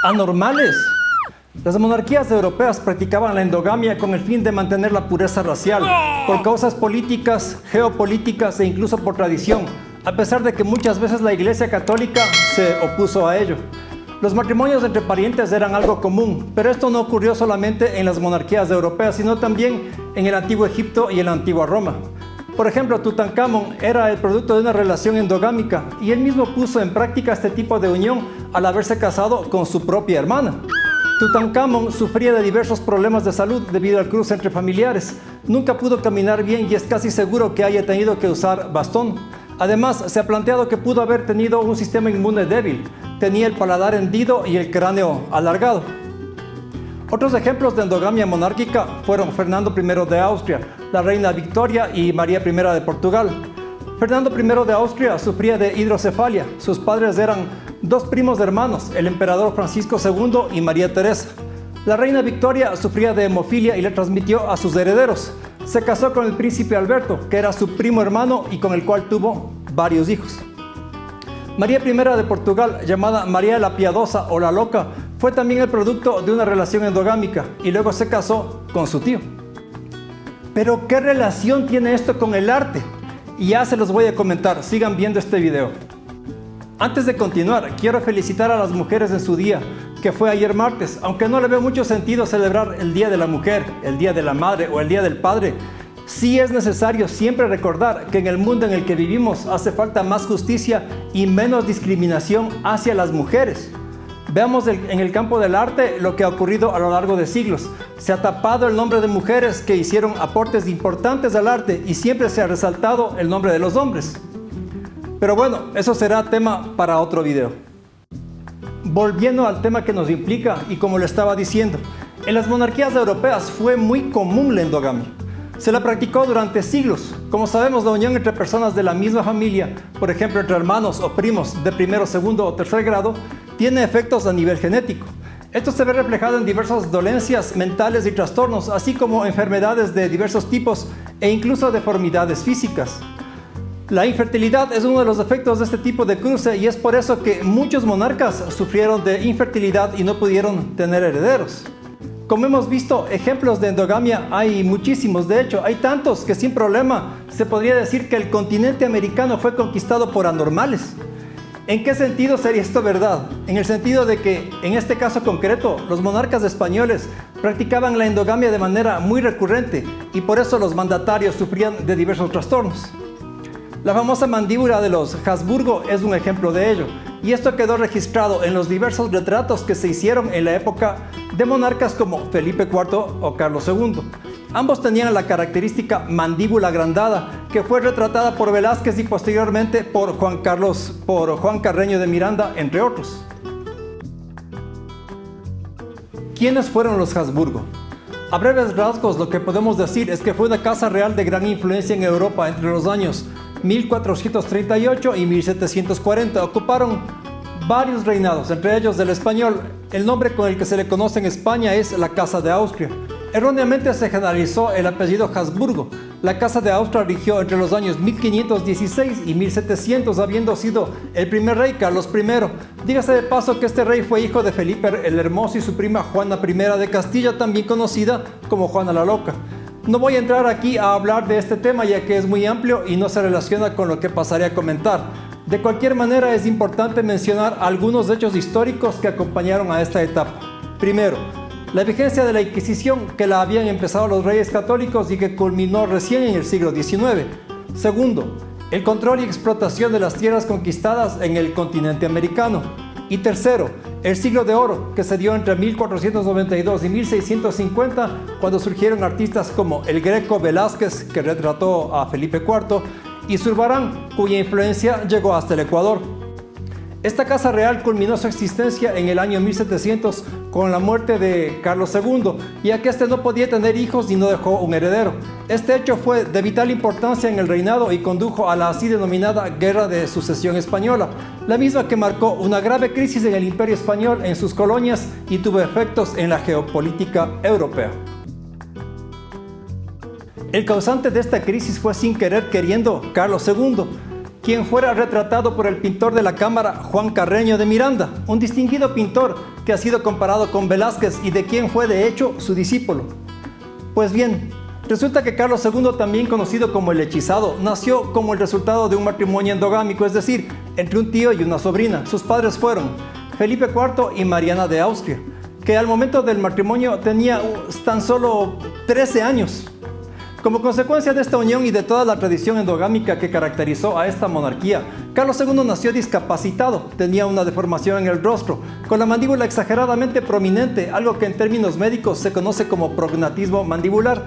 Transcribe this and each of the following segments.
anormales. Las monarquías europeas practicaban la endogamia con el fin de mantener la pureza racial, por causas políticas, geopolíticas e incluso por tradición, a pesar de que muchas veces la Iglesia Católica se opuso a ello. Los matrimonios entre parientes eran algo común, pero esto no ocurrió solamente en las monarquías europeas, sino también en el antiguo Egipto y en la antigua Roma. Por ejemplo, Tutankamón era el producto de una relación endogámica y él mismo puso en práctica este tipo de unión al haberse casado con su propia hermana. Tutankamón sufría de diversos problemas de salud debido al cruce entre familiares. Nunca pudo caminar bien y es casi seguro que haya tenido que usar bastón. Además, se ha planteado que pudo haber tenido un sistema inmune débil. Tenía el paladar hendido y el cráneo alargado. Otros ejemplos de endogamia monárquica fueron Fernando I de Austria, la reina Victoria y María I de Portugal. Fernando I de Austria sufría de hidrocefalia. Sus padres eran dos primos hermanos, el emperador Francisco II y María Teresa. La reina Victoria sufría de hemofilia y le transmitió a sus herederos. Se casó con el príncipe Alberto, que era su primo hermano y con el cual tuvo varios hijos. María I de Portugal, llamada María la Piadosa o la Loca, fue también el producto de una relación endogámica y luego se casó con su tío. Pero ¿qué relación tiene esto con el arte? Y ya se los voy a comentar, sigan viendo este video. Antes de continuar, quiero felicitar a las mujeres en su día, que fue ayer martes, aunque no le veo mucho sentido celebrar el Día de la Mujer, el Día de la Madre o el Día del Padre. Sí es necesario siempre recordar que en el mundo en el que vivimos hace falta más justicia y menos discriminación hacia las mujeres. Veamos en el campo del arte lo que ha ocurrido a lo largo de siglos. Se ha tapado el nombre de mujeres que hicieron aportes importantes al arte y siempre se ha resaltado el nombre de los hombres. Pero bueno, eso será tema para otro video. Volviendo al tema que nos implica y como le estaba diciendo, en las monarquías europeas fue muy común la endogamia. Se la practicó durante siglos. Como sabemos, la unión entre personas de la misma familia, por ejemplo entre hermanos o primos de primero, segundo o tercer grado, tiene efectos a nivel genético. Esto se ve reflejado en diversas dolencias mentales y trastornos, así como enfermedades de diversos tipos e incluso deformidades físicas. La infertilidad es uno de los efectos de este tipo de cruce y es por eso que muchos monarcas sufrieron de infertilidad y no pudieron tener herederos. Como hemos visto, ejemplos de endogamia hay muchísimos. De hecho, hay tantos que sin problema se podría decir que el continente americano fue conquistado por anormales. ¿En qué sentido sería esto verdad? En el sentido de que, en este caso concreto, los monarcas españoles practicaban la endogamia de manera muy recurrente y por eso los mandatarios sufrían de diversos trastornos. La famosa mandíbula de los Habsburgo es un ejemplo de ello, y esto quedó registrado en los diversos retratos que se hicieron en la época de monarcas como Felipe IV o Carlos II. Ambos tenían la característica mandíbula agrandada, que fue retratada por Velázquez y posteriormente por Juan Carreño de Miranda, entre otros. ¿Quiénes fueron los Habsburgo? A breves rasgos, lo que podemos decir es que fue una casa real de gran influencia en Europa entre los años 1438 y 1740. Ocuparon varios reinados, entre ellos del español. El nombre con el que se le conoce en España es la Casa de Austria. Erróneamente se generalizó el apellido Habsburgo. La Casa de Austria rigió entre los años 1516 y 1700, habiendo sido el primer rey Carlos I. Dígase de paso que este rey fue hijo de Felipe el Hermoso y su prima Juana I de Castilla, también conocida como Juana la Loca. No voy a entrar aquí a hablar de este tema ya que es muy amplio y no se relaciona con lo que pasaré a comentar. De cualquier manera, es importante mencionar algunos hechos históricos que acompañaron a esta etapa. Primero, la vigencia de la Inquisición, que la habían empezado los reyes católicos y que culminó recién en el siglo XIX. Segundo, el control y explotación de las tierras conquistadas en el continente americano. Y tercero, el siglo de oro, que se dio entre 1492 y 1650, cuando surgieron artistas como el Greco Velázquez, que retrató a Felipe IV, y Zurbarán, cuya influencia llegó hasta el Ecuador. Esta casa real culminó su existencia en el año 1700 con la muerte de Carlos II, ya que este no podía tener hijos y no dejó un heredero. Este hecho fue de vital importancia en el reinado y condujo a la así denominada Guerra de Sucesión Española, la misma que marcó una grave crisis en el Imperio Español en sus colonias y tuvo efectos en la geopolítica europea. El causante de esta crisis fue, sin querer queriendo, Carlos II. quien fuera retratado por el pintor de la cámara Juan Carreño de Miranda, un distinguido pintor que ha sido comparado con Velázquez y de quien fue de hecho su discípulo. Pues bien, resulta que Carlos II, también conocido como el Hechizado, nació como el resultado de un matrimonio endogámico, es decir, entre un tío y una sobrina. Sus padres fueron Felipe IV y Mariana de Austria, que al momento del matrimonio tenía tan solo 13 años. Como consecuencia de esta unión y de toda la tradición endogámica que caracterizó a esta monarquía, Carlos II nació discapacitado, tenía una deformación en el rostro, con la mandíbula exageradamente prominente, algo que en términos médicos se conoce como prognatismo mandibular.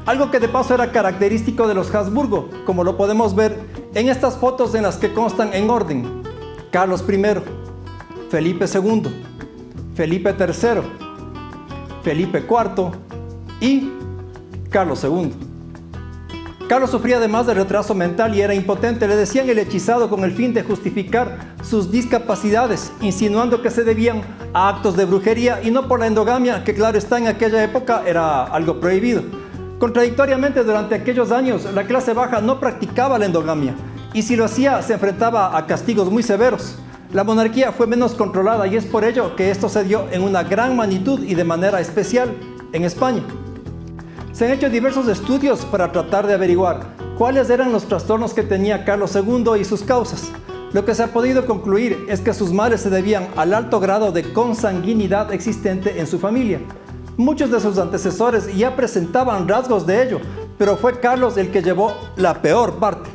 Algo que de paso era característico de los Habsburgo, como lo podemos ver en estas fotos en las que constan en orden: Carlos I, Felipe II, Felipe III, Felipe IV y Carlos II. Carlos sufría además de retraso mental y era impotente. Le decían el hechizado con el fin de justificar sus discapacidades, insinuando que se debían a actos de brujería y no por la endogamia, que claro está, en aquella época era algo prohibido. Contradictoriamente, durante aquellos años, la clase baja no practicaba la endogamia, y si lo hacía se enfrentaba a castigos muy severos. La monarquía fue menos controlada y es por ello que esto se dio en una gran magnitud y de manera especial en España. Se han hecho diversos estudios para tratar de averiguar cuáles eran los trastornos que tenía Carlos II y sus causas. Lo que se ha podido concluir es que sus males se debían al alto grado de consanguinidad existente en su familia. Muchos de sus antecesores ya presentaban rasgos de ello, pero fue Carlos el que llevó la peor parte.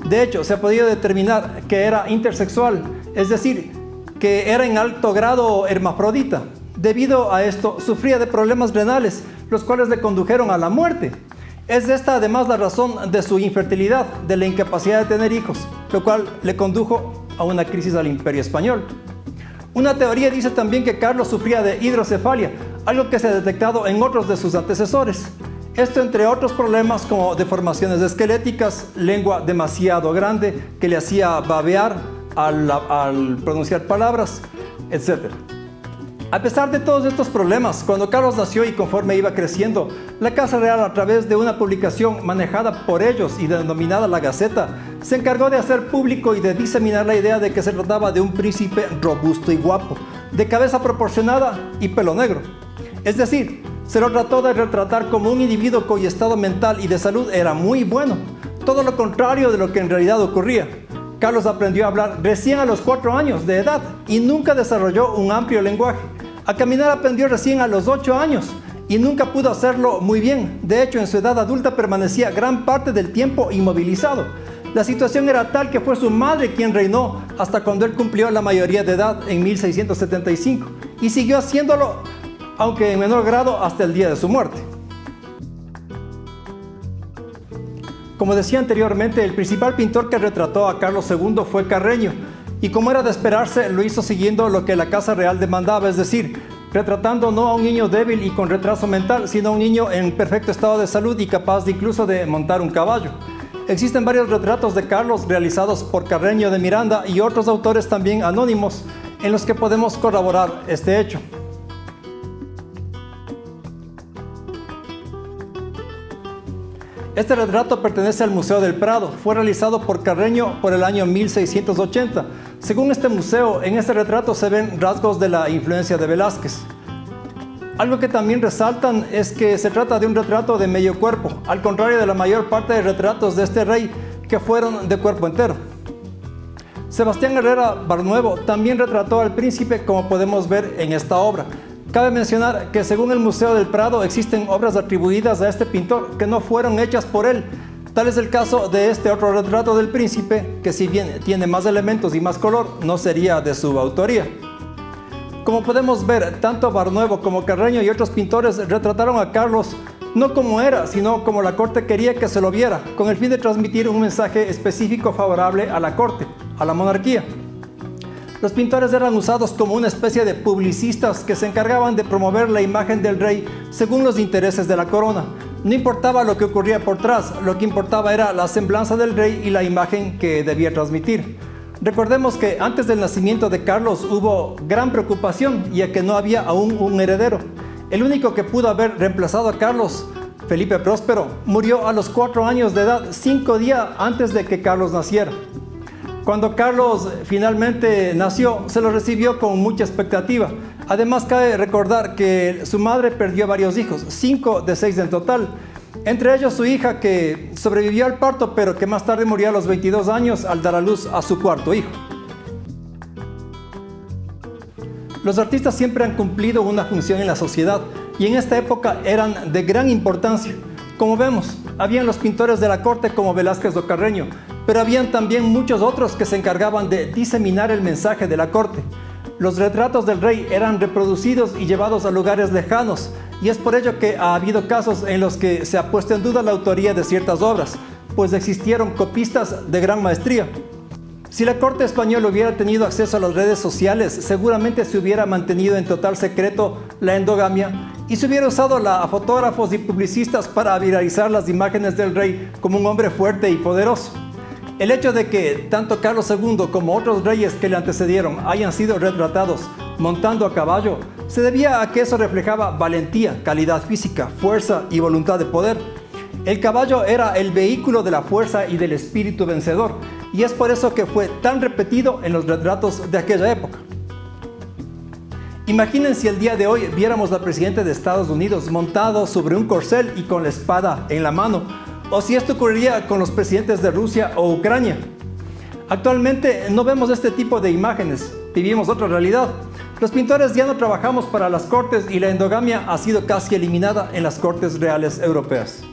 De hecho, se ha podido determinar que era intersexual, es decir, que era en alto grado hermafrodita. Debido a esto, sufría de problemas renales, los cuales le condujeron a la muerte. Es esta además la razón de su infertilidad, de la incapacidad de tener hijos, lo cual le condujo a una crisis al Imperio Español. Una teoría dice también que Carlos sufría de hidrocefalia, algo que se ha detectado en otros de sus antecesores. Esto entre otros problemas como deformaciones esqueléticas, lengua demasiado grande que le hacía babear al pronunciar palabras, etc. A pesar de todos estos problemas, cuando Carlos nació y conforme iba creciendo, la Casa Real, a través de una publicación manejada por ellos y denominada La Gaceta, se encargó de hacer público y de diseminar la idea de que se trataba de un príncipe robusto y guapo, de cabeza proporcionada y pelo negro. Es decir, se lo trató de retratar como un individuo cuyo estado mental y de salud era muy bueno, todo lo contrario de lo que en realidad ocurría. Carlos aprendió a hablar recién a los 4 años de edad y nunca desarrolló un amplio lenguaje. A caminar aprendió recién a los 8 años y nunca pudo hacerlo muy bien. De hecho, en su edad adulta permanecía gran parte del tiempo inmovilizado. La situación era tal que fue su madre quien reinó hasta cuando él cumplió la mayoría de edad en 1675 y siguió haciéndolo, aunque en menor grado, hasta el día de su muerte. Como decía anteriormente, el principal pintor que retrató a Carlos II fue Carreño, y como era de esperarse, lo hizo siguiendo lo que la Casa Real demandaba, es decir, retratando no a un niño débil y con retraso mental, sino a un niño en perfecto estado de salud y capaz incluso de montar un caballo. Existen varios retratos de Carlos realizados por Carreño de Miranda y otros autores también anónimos en los que podemos corroborar este hecho. Este retrato pertenece al Museo del Prado. Fue realizado por Carreño por el año 1680. Según este museo, en este retrato se ven rasgos de la influencia de Velázquez. Algo que también resaltan es que se trata de un retrato de medio cuerpo, al contrario de la mayor parte de retratos de este rey que fueron de cuerpo entero. Sebastián Herrera Barnuevo también retrató al príncipe, como podemos ver en esta obra. Cabe mencionar que según el Museo del Prado existen obras atribuidas a este pintor que no fueron hechas por él. Tal es el caso de este otro retrato del príncipe, que si bien tiene más elementos y más color, no sería de su autoría. Como podemos ver, tanto Barnuevo como Carreño y otros pintores retrataron a Carlos no como era, sino como la corte quería que se lo viera, con el fin de transmitir un mensaje específico favorable a la corte, a la monarquía. Los pintores eran usados como una especie de publicistas que se encargaban de promover la imagen del rey según los intereses de la corona. No importaba lo que ocurría por detrás, lo que importaba era la semblanza del rey y la imagen que debía transmitir. Recordemos que antes del nacimiento de Carlos hubo gran preocupación, ya que no había aún un heredero. El único que pudo haber reemplazado a Carlos, Felipe Próspero, murió a los 4 años de edad, 5 días antes de que Carlos naciera. Cuando Carlos finalmente nació, se lo recibió con mucha expectativa. Además, cabe recordar que su madre perdió varios hijos, 5 de 6 en total. Entre ellos su hija, que sobrevivió al parto, pero que más tarde murió a los 22 años al dar a luz a su 4.º hijo. Los artistas siempre han cumplido una función en la sociedad y en esta época eran de gran importancia. Como vemos, habían los pintores de la corte como Velázquez o Carreño, pero habían también muchos otros que se encargaban de diseminar el mensaje de la corte. Los retratos del rey eran reproducidos y llevados a lugares lejanos, y es por ello que ha habido casos en los que se ha puesto en duda la autoría de ciertas obras, pues existieron copistas de gran maestría. Si la corte española hubiera tenido acceso a las redes sociales, seguramente se hubiera mantenido en total secreto la endogamia y se hubiera usado a fotógrafos y publicistas para viralizar las imágenes del rey como un hombre fuerte y poderoso. El hecho de que tanto Carlos II como otros reyes que le antecedieron hayan sido retratados montando a caballo se debía a que eso reflejaba valentía, calidad física, fuerza y voluntad de poder. El caballo era el vehículo de la fuerza y del espíritu vencedor, y es por eso que fue tan repetido en los retratos de aquella época. Imaginen si el día de hoy viéramos al presidente de Estados Unidos montado sobre un corcel y con la espada en la mano, o si esto ocurriría con los presidentes de Rusia o Ucrania. Actualmente no vemos este tipo de imágenes, vivimos otra realidad. Los pintores ya no trabajamos para las cortes y la endogamia ha sido casi eliminada en las cortes reales europeas.